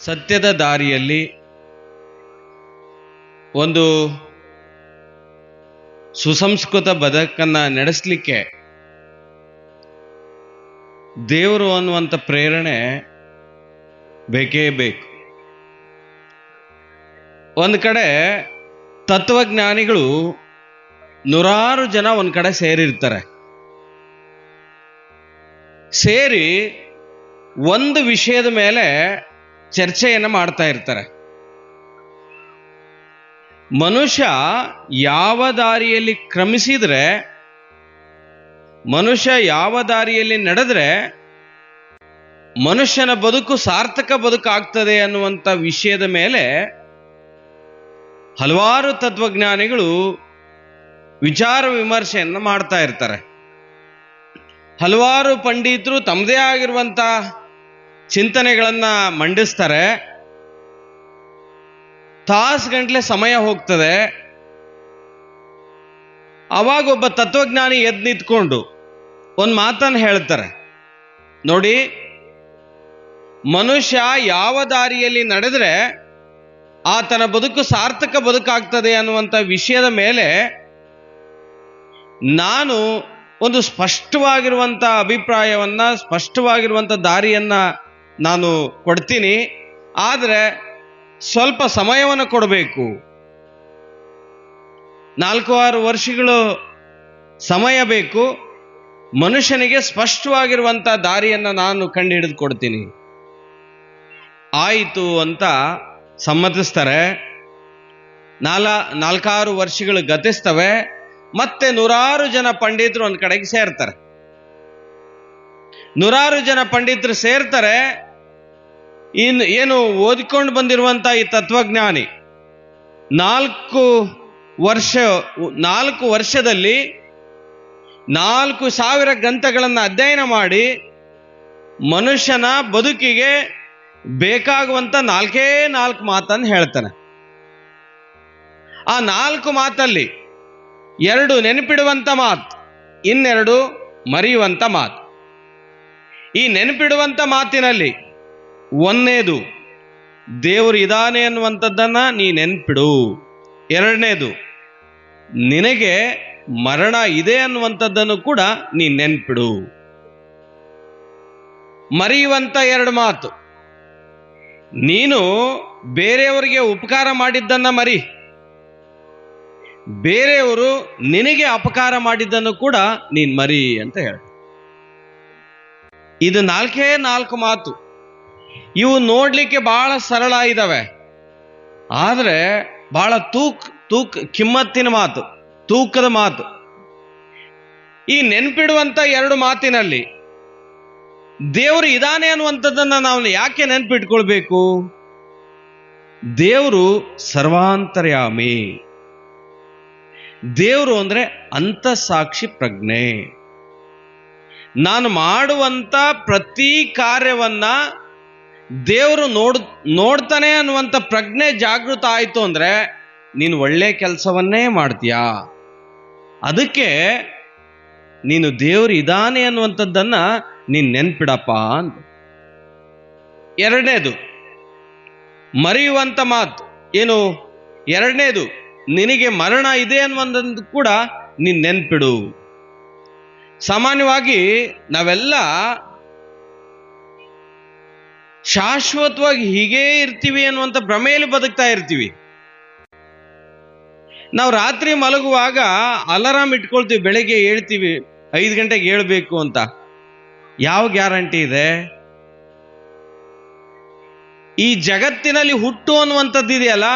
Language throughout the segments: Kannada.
ಸತ್ಯದ ದಾರಿಯಲ್ಲಿ ಒಂದು ಸುಸಂಸ್ಕೃತ ಬದುಕನ್ನು ನಡೆಸಲಿಕ್ಕೆ ದೇವರು ಅನ್ನುವಂಥ ಪ್ರೇರಣೆ ಬೇಕೇ ಬೇಕು. ಒಂದು ಕಡೆ ತತ್ವಜ್ಞಾನಿಗಳು ನೂರಾರು ಜನ ಒಂದು ಕಡೆ ಸೇರಿರ್ತಾರೆ. ಸೇರಿ ಒಂದು ವಿಷಯದ ಮೇಲೆ ಚರ್ಚೆಯನ್ನು ಮಾಡ್ತಾ ಇರ್ತಾರೆ. ಮನುಷ್ಯ ಯಾವ ದಾರಿಯಲ್ಲಿ ಕ್ರಮಿಸಿದ್ರೆ, ಮನುಷ್ಯ ಯಾವ ದಾರಿಯಲ್ಲಿ ನಡೆದ್ರೆ ಮನುಷ್ಯನ ಬದುಕು ಸಾರ್ಥಕ ಬದುಕಾಗ್ತದೆ ಅನ್ನುವಂಥ ವಿಷಯದ ಮೇಲೆ ಹಲವಾರು ತತ್ವಜ್ಞಾನಿಗಳು ವಿಚಾರ ವಿಮರ್ಶೆಯನ್ನು ಮಾಡ್ತಾ ಇರ್ತಾರೆ. ಹಲವಾರು ಪಂಡಿತರು ತಮ್ಮದೇ ಆಗಿರುವಂಥ ಚಿಂತನೆಗಳನ್ನು ಮಂಡಿಸ್ತಾರೆ. ತಾಸುಗಂಟ್ಲೆ ಸಮಯ ಹೋಗ್ತದೆ. ಅವಾಗ ಒಬ್ಬ ತತ್ವಜ್ಞಾನಿ ಎದ್ದು ನಿಂತ್ಕೊಂಡು ಒಂದು ಮಾತನ್ನು ಹೇಳ್ತಾರೆ, ನೋಡಿ, ಮನುಷ್ಯ ಯಾವ ದಾರಿಯಲ್ಲಿ ನಡೆದ್ರೆ ಆತನ ಬದುಕು ಸಾರ್ಥಕ ಬದುಕಾಗ್ತದೆ ಅನ್ನುವಂಥ ವಿಷಯದ ಮೇಲೆ ನಾನು ಒಂದು ಸ್ಪಷ್ಟವಾಗಿರುವಂಥ ಅಭಿಪ್ರಾಯವನ್ನ, ಸ್ಪಷ್ಟವಾಗಿರುವಂಥ ದಾರಿಯನ್ನ ನಾನು ಕೊಡ್ತೀನಿ. ಆದರೆ ಸ್ವಲ್ಪ ಸಮಯವನ್ನು ಕೊಡಬೇಕು. 4-6 ವರ್ಷಗಳು ಸಮಯ ಬೇಕು. ಮನುಷ್ಯನಿಗೆ ಸ್ಪಷ್ಟವಾಗಿರುವಂಥ ದಾರಿಯನ್ನು ನಾನು ಕಂಡುಹಿಡಿದು ಕೊಡ್ತೀನಿ. ಆಯಿತು ಅಂತ ಸಮ್ಮತಿಸ್ತಾರೆ. 4-6 ವರ್ಷಗಳು ಗತಿಸ್ತವೆ. ಮತ್ತೆ ನೂರಾರು ಜನ ಪಂಡಿತರು ಒಂದು ಕಡೆಗೆ ಸೇರ್ತಾರೆ. ನೂರಾರು ಜನ ಪಂಡಿತರು ಸೇರ್ತಾರೆ. ಏನು ಓದಿಕೊಂಡು ಬಂದಿರುವಂತ ಈ ತತ್ವಜ್ಞಾನಿ 4 ವರ್ಷದಲ್ಲಿ 4,000 ಗ್ರಂಥಗಳನ್ನು ಅಧ್ಯಯನ ಮಾಡಿ ಮನುಷ್ಯನ ಬದುಕಿಗೆ ಬೇಕಾಗುವಂತ 4 ಮಾತನ್ನು ಹೇಳ್ತಾನೆ. ಆ 4 ಮಾತಲ್ಲಿ 2 ನೆನಪಿಡುವಂತ ಮಾತು, ಇನ್ನೆರಡು ಮರೆಯುವಂತ ಮಾತು. ಈ ನೆನಪಿಡುವಂತ ಮಾತಿನಲ್ಲಿ 1ನೇದು ದೇವರು ಇದಾನೆ ಅನ್ನುವಂಥದ್ದನ್ನ ನೀ ನೆನ್ಪಿಡು. 2ನೇದು ನಿನಗೆ ಮರಣ ಇದೆ ಅನ್ನುವಂಥದ್ದನ್ನು ಕೂಡ ನೀ ನೆನ್ಪಿಡು. ಮರೆಯುವಂತ 2 ಮಾತು, ನೀನು ಬೇರೆಯವರಿಗೆ ಉಪಕಾರ ಮಾಡಿದ್ದನ್ನ ಮರಿ, ಬೇರೆಯವರು ನಿನಗೆ ಅಪಕಾರ ಮಾಡಿದ್ದನ್ನು ಕೂಡ ನೀನ್ ಮರಿ ಅಂತ ಹೇಳ. ಇದು 4 ಮಾತು. ಇವು ನೋಡ್ಲಿಕ್ಕೆ ಬಹಳ ಸರಳ ಇದ್ದಾವೆ, ಆದರೆ ಬಹಳ ಕಿಮ್ಮತ್ತಿನ ಮಾತು, ತೂಕದ ಮಾತು. ಈ ನೆನ್ಪಿಡುವಂತ 2 ಮಾತಿನಲ್ಲಿ ದೇವರು ಇದಾನೆ ಅನ್ನುವಂಥದ್ದನ್ನ ನಾವು ಯಾಕೆ ನೆನ್ಪಿಟ್ಕೊಳ್ಬೇಕು? ದೇವರು ಸರ್ವಾಂತರ್ಯಾಮಿ. ದೇವರು ಅಂದ್ರೆ ಅಂತಃಸಾಕ್ಷಿ ಪ್ರಜ್ಞೆ. ನಾನು ಮಾಡುವಂತ ಪ್ರತಿ ಕಾರ್ಯವನ್ನ ದೇವರು ನೋಡ್ತಾನೆ ಅನ್ನುವಂಥ ಪ್ರಜ್ಞೆ ಜಾಗೃತ ಆಯ್ತು ಅಂದ್ರೆ ನೀನು ಒಳ್ಳೆ ಕೆಲಸವನ್ನೇ ಮಾಡ್ತೀಯಾ. ಅದಕ್ಕೆ ನೀನು ದೇವರು ಇದಾನೆ ಅನ್ನುವಂಥದ್ದನ್ನ ನೀನ್ ನೆನ್ಪಿಡಪ್ಪ ಅಂತ. 2ನೇದು ಮರೆಯುವಂತ ಮಾತು ಏನು? 2ನೇದು ನಿನಗೆ ಮರಣ ಇದೆ ಅನ್ನುವಂಥದ್ದು ಕೂಡ ನೀನ್ ನೆನ್ಪಿಡು. ಸಾಮಾನ್ಯವಾಗಿ ನಾವೆಲ್ಲ ಶಾಶ್ವತವಾಗಿ ಹೀಗೇ ಇರ್ತೀವಿ ಅನ್ನುವಂಥ ಭ್ರಮೆಯಲ್ಲಿ ಬದುಕ್ತಾ ಇರ್ತೀವಿ. ನಾವು ರಾತ್ರಿ ಮಲಗುವಾಗ ಅಲಾರಾಮ್ ಇಟ್ಕೊಳ್ತೀವಿ, ಬೆಳಗ್ಗೆ ಹೇಳ್ತೀವಿ 5 ಗಂಟೆಗೆ ಹೇಳ್ಬೇಕು ಅಂತ. ಯಾವ ಗ್ಯಾರಂಟಿ ಇದೆ? ಈ ಜಗತ್ತಿನಲ್ಲಿ ಹುಟ್ಟು ಅನ್ನುವಂಥದ್ದು ಇದೆಯಲ್ಲ,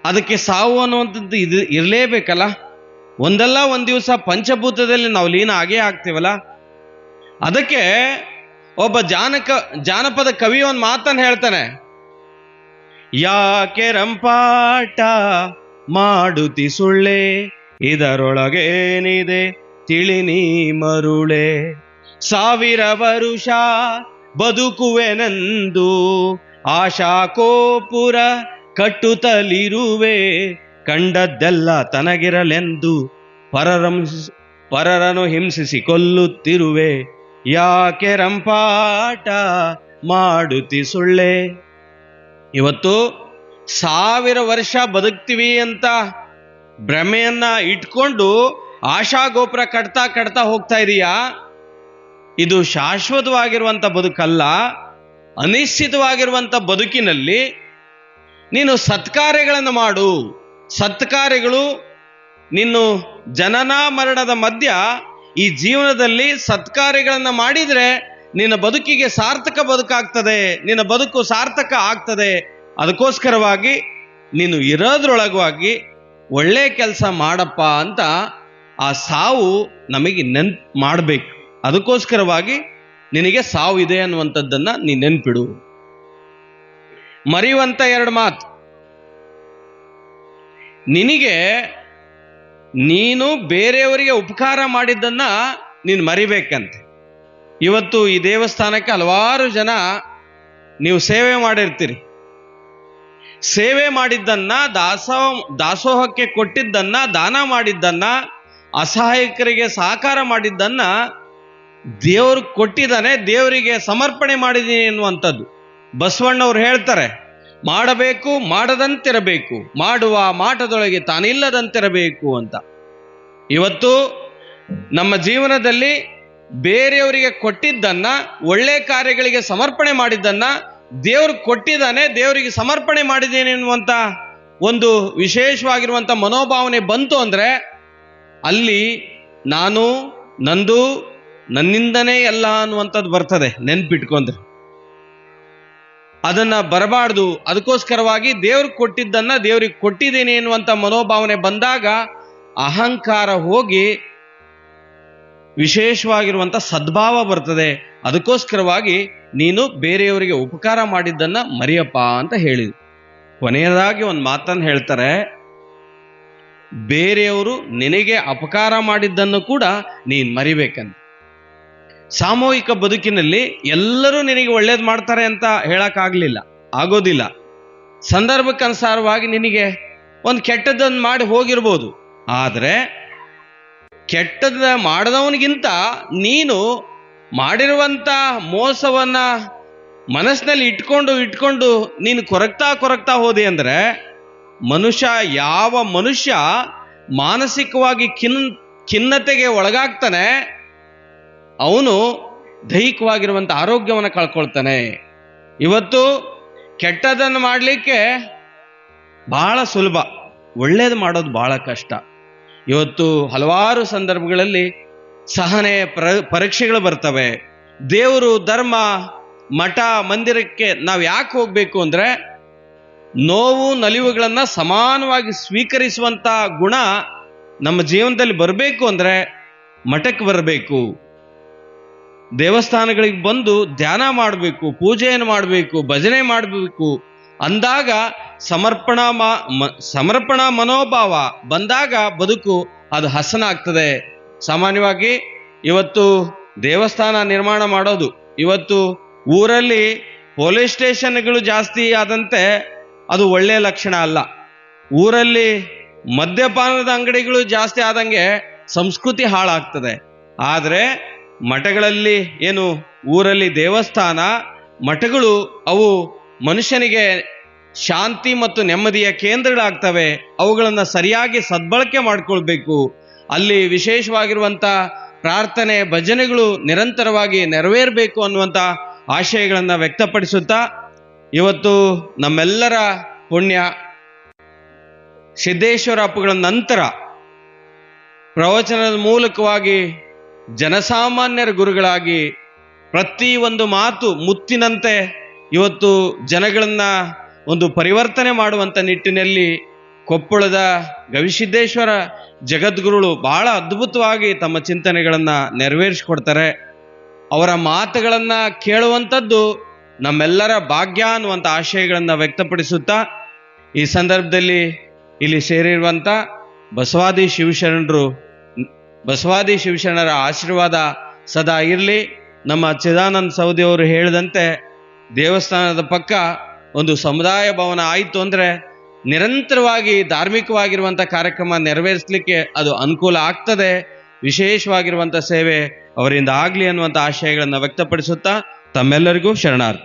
ಅದಕ್ಕೆ ಸಾವು ಅನ್ನುವಂಥದ್ದು ಇರಲೇಬೇಕಲ್ಲ. ಒಂದಲ್ಲ ಒಂದು ದಿವಸ ಪಂಚಭೂತದಲ್ಲಿ ನಾವು ಲೀನ ಆಗೇ ಆಗ್ತೀವಲ್ಲ. ಅದಕ್ಕೆ ಒಬ್ಬ ಜಾನಪದ ಕವಿ ಒಂದು ಮಾತನ್ನು ಹೇಳ್ತಾನೆ, ಯಾಕೆ ರಂಪಾಟ ಮಾಡುತ್ತಿ ಸುಳ್ಳೆ, ಇದರೊಳಗೇನಿದೆ ತಿಳಿನಿ ಮರುಳೆ. 1000 ವರುಷ ಬದುಕುವೆನೆಂದು ಆಶಾ ಕೋಪುರ ಕಟ್ಟುತ್ತಲಿರುವೆ, ಕಂಡದ್ದೆಲ್ಲ ತನಗಿರಲೆಂದು ಪರರನ್ನು ಹಿಂಸಿಸಿ ಕೊಲ್ಲುತ್ತಿರುವೆ. ಯಾಕೆ ರಂಪಾಟ ಮಾಡುತ್ತಿ ಸುಳ್ಳೆ. ಇವತ್ತು 1000 ವರ್ಷ ಬದುಕ್ತೀವಿ ಅಂತ ಭ್ರಮೆಯನ್ನ ಇಟ್ಕೊಂಡು ಆಶಾ ಗೋಪುರ ಕಟ್ತಾ ಕಟ್ತಾ ಹೋಗ್ತಾ ಇದೀಯಾ? ಇದು ಶಾಶ್ವತವಾಗಿರುವಂತ ಬದುಕಲ್ಲ. ಅನಿಶ್ಚಿತವಾಗಿರುವಂತ ಬದುಕಿನಲ್ಲಿ ನೀನು ಸತ್ಕಾರ್ಯಗಳನ್ನು ಮಾಡು. ಸತ್ಕಾರ್ಯಗಳು ನಿನ್ನು ಜನನ ಮರಣದ ಮಧ್ಯ ಈ ಜೀವನದಲ್ಲಿ ಸತ್ಕಾರ್ಯಗಳನ್ನು ಮಾಡಿದ್ರೆ ನಿನ್ನ ಬದುಕಿಗೆ ಸಾರ್ಥಕ ಬದುಕಾಗ್ತದೆ, ನಿನ್ನ ಬದುಕು ಸಾರ್ಥಕ ಆಗ್ತದೆ. ಅದಕ್ಕೋಸ್ಕರವಾಗಿ ನೀನು ಇರೋದ್ರೊಳಗಾಗಿ ಒಳ್ಳೆ ಕೆಲಸ ಮಾಡಪ್ಪ ಅಂತ ಆ ಸಾವು ನಮಗೆ ನೆನ್ಪು ಮಾಡಬೇಕು. ಅದಕ್ಕೋಸ್ಕರವಾಗಿ ನಿನಗೆ ಸಾವು ಇದೆ ಅನ್ನುವಂಥದ್ದನ್ನ ನೀ ನೆನ್ಪಿಡು. ಮರೆಯುವಂತ 2 ಮಾತು. ನಿನಗೆ ನೀನು ಬೇರೆಯವರಿಗೆ ಉಪಕಾರ ಮಾಡಿದ್ದನ್ನ ನೀನು ಮರಿಬೇಕಂತೆ. ಇವತ್ತು ಈ ದೇವಸ್ಥಾನಕ್ಕೆ ಹಲವಾರು ಜನ ನೀವು ಸೇವೆ ಮಾಡಿರ್ತೀರಿ. ಸೇವೆ ಮಾಡಿದ್ದನ್ನ, ದಾಸೋಹಕ್ಕೆ ಕೊಟ್ಟಿದ್ದನ್ನ, ದಾನ ಮಾಡಿದ್ದನ್ನ, ಅಸಹಾಯಕರಿಗೆ ಸಹಕಾರ ಮಾಡಿದ್ದನ್ನ ದೇವರು ಕೊಟ್ಟಿದ್ದಾನೆ, ದೇವರಿಗೆ ಸಮರ್ಪಣೆ ಮಾಡಿದ್ದೀನಿ ಎನ್ನುವಂಥದ್ದು. ಬಸವಣ್ಣವ್ರು ಹೇಳ್ತಾರೆ, ಮಾಡಬೇಕು ಮಾಡದಂತಿರಬೇಕು, ಮಾಡುವ ಮಾಟದೊಳಗೆ ತಾನಿಲ್ಲದಂತಿರಬೇಕು ಅಂತ. ಇವತ್ತು ನಮ್ಮ ಜೀವನದಲ್ಲಿ ಬೇರೆಯವರಿಗೆ ಕೊಟ್ಟಿದ್ದನ್ನ, ಒಳ್ಳೆ ಕಾರ್ಯಗಳಿಗೆ ಸಮರ್ಪಣೆ ಮಾಡಿದ್ದನ್ನ ದೇವರು ಕೊಟ್ಟಿದ್ದಾನೆ, ದೇವರಿಗೆ ಸಮರ್ಪಣೆ ಮಾಡಿದ್ದೇನೆ ಎನ್ನುವಂತ ಒಂದು ವಿಶೇಷವಾಗಿರುವಂತ ಮನೋಭಾವನೆ ಬಂತು ಅಂದ್ರೆ ಅಲ್ಲಿ ನಾನು, ನಂದು, ನನ್ನಿಂದನೇ ಎಲ್ಲ ಅನ್ನುವಂಥದ್ದು ಬರ್ತದೆ. ನೆನ್ಪಿಟ್ಕೊಂಡ್ರೆ ಅದನ್ನ ಬರಬಾರ್ದು. ಅದಕ್ಕೋಸ್ಕರವಾಗಿ ದೇವ್ರಿಗೆ ಕೊಟ್ಟಿದ್ದನ್ನ ದೇವ್ರಿಗೆ ಕೊಟ್ಟಿದ್ದೇನೆ ಎನ್ನುವಂತ ಮನೋಭಾವನೆ ಬಂದಾಗ ಅಹಂಕಾರ ಹೋಗಿ ವಿಶೇಷವಾಗಿರುವಂತ ಸದ್ಭಾವ ಬರ್ತದೆ. ಅದಕ್ಕೋಸ್ಕರವಾಗಿ ನೀನು ಬೇರೆಯವರಿಗೆ ಉಪಕಾರ ಮಾಡಿದ್ದನ್ನ ಮರಿಯಪ್ಪ ಅಂತ ಹೇಳಿದ್ರು. ಕೊನೆಯದಾಗಿ ಒಂದು ಮಾತನ್ನು ಹೇಳ್ತಾರೆ, ಬೇರೆಯವರು ನಿನಗೆ ಅಪಕಾರ ಮಾಡಿದ್ದನ್ನು ಕೂಡ ನೀನ್ ಮರಿಬೇಕಂತ. ಸಾಮೂಹಿಕ ಬದುಕಿನಲ್ಲಿ ಎಲ್ಲರೂ ನಿನಗೆ ಒಳ್ಳೇದು ಮಾಡ್ತಾರೆ ಅಂತ ಹೇಳಕ್ಕಾಗ್ಲಿಲ್ಲ, ಆಗೋದಿಲ್ಲ. ಸಂದರ್ಭಕ್ಕನುಸಾರವಾಗಿ ನಿನಗೆ ಒಂದು ಕೆಟ್ಟದ್ದನ್ನು ಮಾಡಿ ಹೋಗಿರ್ಬೋದು. ಆದರೆ ಕೆಟ್ಟದ ಮಾಡದವನಿಗಿಂತ ನೀನು ಮಾಡಿರುವಂತ ಮೋಸವನ್ನ ಮನಸ್ಸಿನಲ್ಲಿ ಇಟ್ಕೊಂಡು ನೀನು ಕೊರಗ್ತಾ ಹೋದೆ ಅಂದ್ರೆ ಯಾವ ಮನುಷ್ಯ ಮಾನಸಿಕವಾಗಿ ಖಿನ್ನತೆಗೆ ಒಳಗಾಗ್ತಾನೆ ಅವನು ದೈಹಿಕವಾಗಿರುವಂತ ಆರೋಗ್ಯವನ್ನು ಕಳ್ಕೊಳ್ತಾನೆ. ಇವತ್ತು ಕೆಟ್ಟದನ್ನು ಮಾಡಲಿಕ್ಕೆ ಬಹಳ ಸುಲಭ, ಒಳ್ಳೇದು ಮಾಡೋದು ಬಹಳ ಕಷ್ಟ. ಇವತ್ತು ಹಲವಾರು ಸಂದರ್ಭಗಳಲ್ಲಿ ಸಹನೆ ಪರೀಕ್ಷೆಗಳು ಬರ್ತವೆ. ದೇವರು, ಧರ್ಮ, ಮಠ, ಮಂದಿರಕ್ಕೆ ನಾವು ಯಾಕೆ ಹೋಗ್ಬೇಕು ಅಂದ್ರೆ ನೋವು ನಲಿವುಗಳನ್ನ ಸಮಾನವಾಗಿ ಸ್ವೀಕರಿಸುವಂತ ಗುಣ ನಮ್ಮ ಜೀವನದಲ್ಲಿ ಬರಬೇಕು ಅಂದ್ರೆ ಮಠಕ್ಕೆ ಬರಬೇಕು, ದೇವಸ್ಥಾನಗಳಿಗೆ ಬಂದು ಧ್ಯಾನ ಮಾಡಬೇಕು, ಪೂಜೆಯನ್ನು ಮಾಡಬೇಕು, ಭಜನೆ ಮಾಡಬೇಕು. ಅಂದಾಗ ಸಮರ್ಪಣಾ ಮನೋಭಾವ ಬಂದಾಗ ಬದುಕು ಅದು ಹಸನಾಗ್ತದೆ. ಸಾಮಾನ್ಯವಾಗಿ ಇವತ್ತು ದೇವಸ್ಥಾನ ನಿರ್ಮಾಣ ಮಾಡೋದು, ಇವತ್ತು ಊರಲ್ಲಿ ಪೊಲೀಸ್ ಸ್ಟೇಷನ್ಗಳು ಜಾಸ್ತಿ ಆದಂತೆ ಅದು ಒಳ್ಳೆಯ ಲಕ್ಷಣ ಅಲ್ಲ. ಊರಲ್ಲಿ ಮದ್ಯಪಾನದ ಅಂಗಡಿಗಳು ಜಾಸ್ತಿ ಆದಂಗೆ ಸಂಸ್ಕೃತಿ ಹಾಳಾಗ್ತದೆ. ಆದರೆ ಮಠಗಳಲ್ಲಿ ಏನು, ಊರಲ್ಲಿ ದೇವಸ್ಥಾನ, ಮಠಗಳು ಅವು ಮನುಷ್ಯನಿಗೆ ಶಾಂತಿ ಮತ್ತು ನೆಮ್ಮದಿಯ ಕೇಂದ್ರಗಳಾಗ್ತವೆ. ಅವುಗಳನ್ನು ಸರಿಯಾಗಿ ಸದ್ಬಳಕೆ ಮಾಡ್ಕೊಳ್ಬೇಕು. ಅಲ್ಲಿ ವಿಶೇಷವಾಗಿರುವಂತ ಪ್ರಾರ್ಥನೆ, ಭಜನೆಗಳು ನಿರಂತರವಾಗಿ ನೆರವೇರಬೇಕು ಅನ್ನುವಂಥ ಆಶಯಗಳನ್ನು ವ್ಯಕ್ತಪಡಿಸುತ್ತಾ, ಇವತ್ತು ನಮ್ಮೆಲ್ಲರ ಪುಣ್ಯ ಸಿದ್ದೇಶ್ವರ ಅಪ್ಪುಗಳ ನಂತರ ಪ್ರವಚನದ ಮೂಲಕವಾಗಿ ಜನಸಾಮಾನ್ಯರ ಗುರುಗಳಾಗಿ ಪ್ರತಿ ಒಂದು ಮಾತು ಮುತ್ತಿನಂತೆ ಇವತ್ತು ಜನಗಳನ್ನ ಒಂದು ಪರಿವರ್ತನೆ ಮಾಡುವಂತ ನಿಟ್ಟಿನಲ್ಲಿ ಕೊಪ್ಪಳದ ಗವಿಸಿದ್ದೇಶ್ವರ ಜಗದ್ಗುರುಗಳು ಬಹಳ ಅದ್ಭುತವಾಗಿ ತಮ್ಮ ಚಿಂತನೆಗಳನ್ನ ನೆರವೇರಿಸಿಕೊಡ್ತಾರೆ. ಅವರ ಮಾತುಗಳನ್ನ ಕೇಳುವಂಥದ್ದು ನಮ್ಮೆಲ್ಲರ ಭಾಗ್ಯ ಅನ್ನುವಂಥ ಆಶಯಗಳನ್ನ ವ್ಯಕ್ತಪಡಿಸುತ್ತಾ, ಈ ಸಂದರ್ಭದಲ್ಲಿ ಇಲ್ಲಿ ಸೇರಿರುವಂತ ಬಸವಾದಿ ಶಿವಶರಣರ ಆಶೀರ್ವಾದ ಸದಾ ಇರಲಿ. ನಮ್ಮ ಚಿದಾನಂದ ಸೌದಿ ಅವರು ಹೇಳಿದಂತೆ ದೇವಸ್ಥಾನದ ಪಕ್ಕ ಒಂದು ಸಮುದಾಯ ಭವನ ಆಯಿತು ಅಂದ್ರೆ ನಿರಂತರವಾಗಿ ಧಾರ್ಮಿಕವಾಗಿರುವಂಥ ಕಾರ್ಯಕ್ರಮ ನೆರವೇರಿಸಲಿಕ್ಕೆ ಅದು ಅನುಕೂಲ ಆಗ್ತದೆ. ವಿಶೇಷವಾಗಿರುವಂಥ ಸೇವೆ ಅವರಿಂದ ಆಗಲಿ ಅನ್ನುವಂಥ ಆಶಯಗಳನ್ನು ವ್ಯಕ್ತಪಡಿಸುತ್ತಾ ತಮ್ಮೆಲ್ಲರಿಗೂ ಶರಣಾರ್ಥಿ.